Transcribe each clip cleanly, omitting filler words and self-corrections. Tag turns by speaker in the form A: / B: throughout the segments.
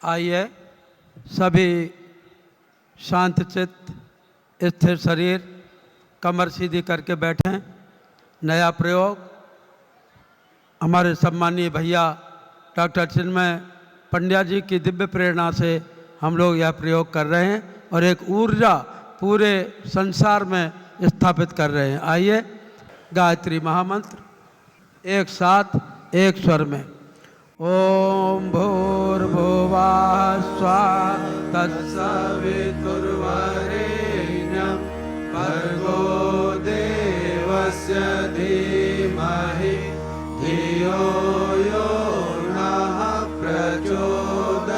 A: आइए सभी शांत चित्त, स्थिर शरीर, कमर सीधी करके बैठें। नया प्रयोग हमारे सम्मानीय भैया डॉक्टर चिन्मय पंड्या जी की दिव्य प्रेरणा से हम लोग यह प्रयोग कर रहे हैं और एक ऊर्जा पूरे संसार में स्थापित कर रहे हैं। आइए गायत्री महामंत्र एक साथ एक स्वर में। ओम भूर्भुवः स्वः तत्सवितुर्वरेण्यं भर्गो देवस्य धीमहि धियो यो नः प्रचोदयात्।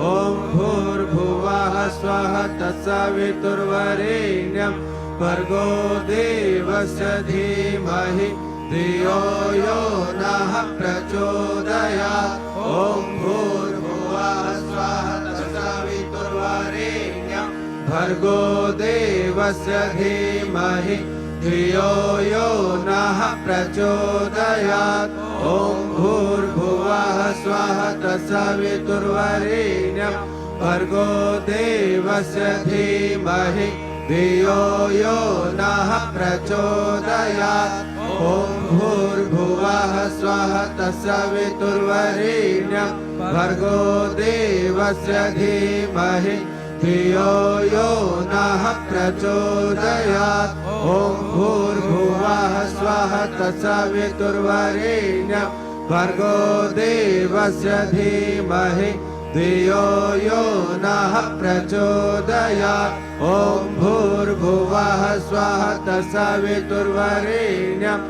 A: ओम भूर्भुवः स्वः तत्सवितुर्वरेण्यं भर्गो देवस्य धीमहि धियो यो नः प्रचोदयात्। ओम भूर्भुवः स्वः तत्सवितुर्वरेण्यं भर्गो देवस्य धीमहि धियो यो नः प्रचोदयात्। ओम भूर्भुवः स्वः तत्सवितुर्वरेण्यं भर्गो देवस्य धीमहि धियो यो नः प्रचोदयात्। ओम भूर्भुवः स्वः तत्सवितुर्वरेण्यं भर्गो देवस्य धीमहि धियो यो नः प्रचोदयात्। ओम भूर्भुवः स्वः तत्सवितुर्वरेण्यं भर्गो देवस्य धीमहि धियो यो नः प्रचोदयात्। ओम भूर्भुवः स्वः तत्सवितुर्वरेण्यं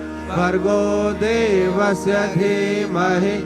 A: भर्गो देवस्य धीमहि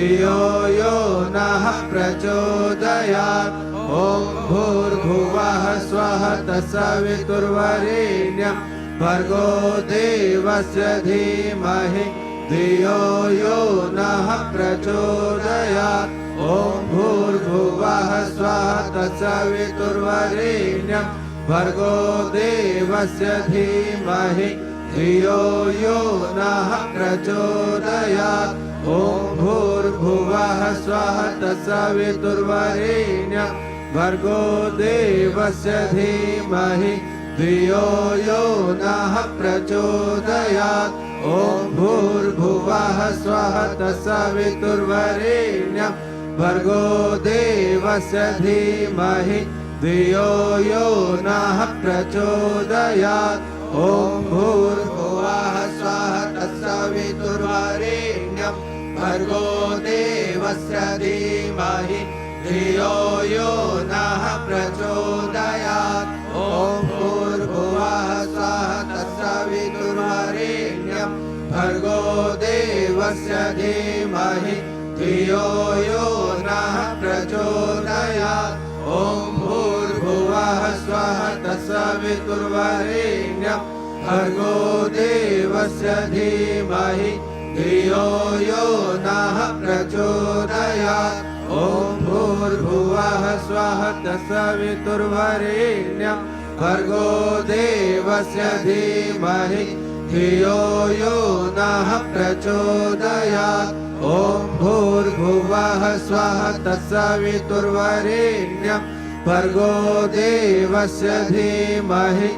A: धियो यो नः प्रचोदयात्। ओम भूर्भुवः स्वः तत्सवितुर्वरेण्यं भर्गो देवस्य धीमहि धियो यो नः प्रचोदयात्। ओम भूर्भुवः स्वः तत्सवितुर्वरेण्यं भर्गो देवस्य धीमहि धियो यो नः प्रचोदयात्। ओम भूर्भुवः स्वः तत्सवितुर्वरेण्यं भर्गो देवस्य धीमहि धियो यो नः प्रचोदयात्। ओम भूर्भुवः स्वः तत्सवितुर्वरेण्यं भर्गो देवस्य धीमहि धियो यो नः प्रचोदयात्। ओम भूर्भुवः स्वः तत्सवितुर्वरेण्यं भर्गो देवस्य धीमहि धियो यो नः प्रचोदयात्। ओम भूर्भुवः स्वः तत्सवितुर्वरेण्यं भर्गो देवस्य धीमहि धियो यो नः प्रचोदयात्। ओम भूर्भुवः स्वः तत्सवितुर्वरेण्यं भर्गो देवस्य धीमहि धियो यो नः प्रचोदयात्। ओम भूर्भुवः स्वः तत्सवितुर्वरेण्यं भर्गो देवस्य धीमहि धियो यो नः प्रचोदयात्। ओम भूर्भुवः स्वः तत्सवितुर्वरेण्यं भर्गो देवस्य धीमहि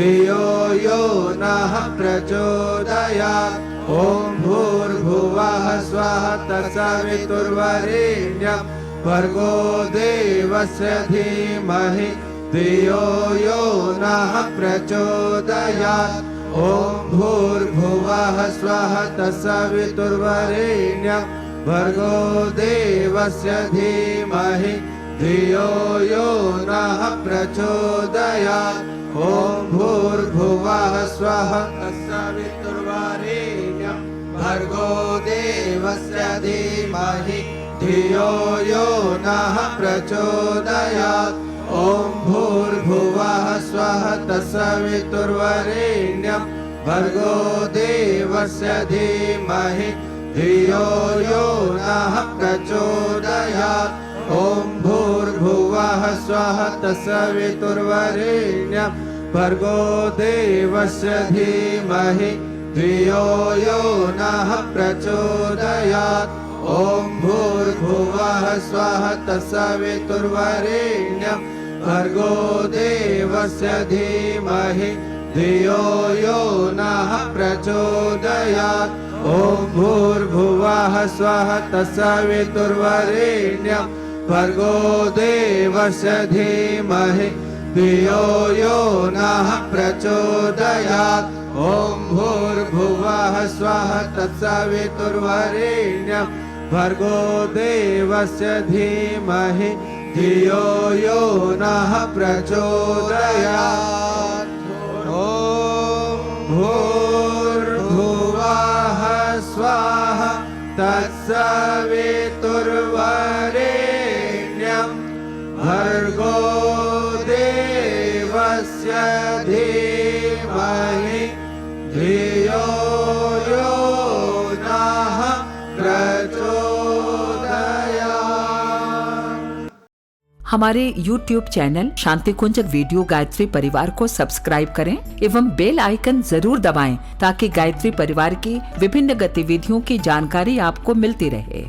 A: धियो यो नः प्रचोदयात्। ओम भूर्भुवः स्वः तत्सवितुर्वरेण्यं भर्गो देवस्य धीमहि धियो यो नः प्रचोदयात्। ओम भूर्भुवः स्वः तत्सवितुर्वरेण्यं भर्गो देवस्य धीमहि धियो यो नः प्रचोदयात्। ओम भूर्भुवः स्वः तत्सवितुर्वरेण्यं भर्गो देवस्य धीमहि धियो यो नः प्रचोदयात्। ओम भूर्भुवः स्वः तत्सवितुर्वरेण्यं भर्गो देवस्य धीमहि धियो यो नः प्रचोदयात्। ओम भूर्भुवः स्वः तत्सवितुर्वरेण्यं भर्गो देवस्य धीमहि धियो यो नः प्रचोदयात्।
B: ॐ भूर्भुवः स्वः तत्सवितुर्वरेण्यं भर्गो देवस्य धीमहि धियो यो नः प्रचोदयात्। ॐ भूर्भुवः स्वः तत्सवितुर्वरेण्यं भर्गो देवस्य धीमहि धियो यो नः प्रचोदयात्। ॐ भूर्भुवः स्वः तत्सवितुर्वरेण्यं भर्गो देवस्य धीमहि धियो यो नः प्रचोदयात्। ॐ भूर्भुवः स्वः तत्सवितुर्वरेण्यं भर्गो देवस्य धीमहि धियो यो नः प्रचोदयात्।
C: हमारे YouTube चैनल शांति कुंज वीडियो गायत्री परिवार को सब्सक्राइब करें एवं बेल आइकन जरूर दबाएं ताकि गायत्री परिवार की विभिन्न गतिविधियों की जानकारी आपको मिलती रहे।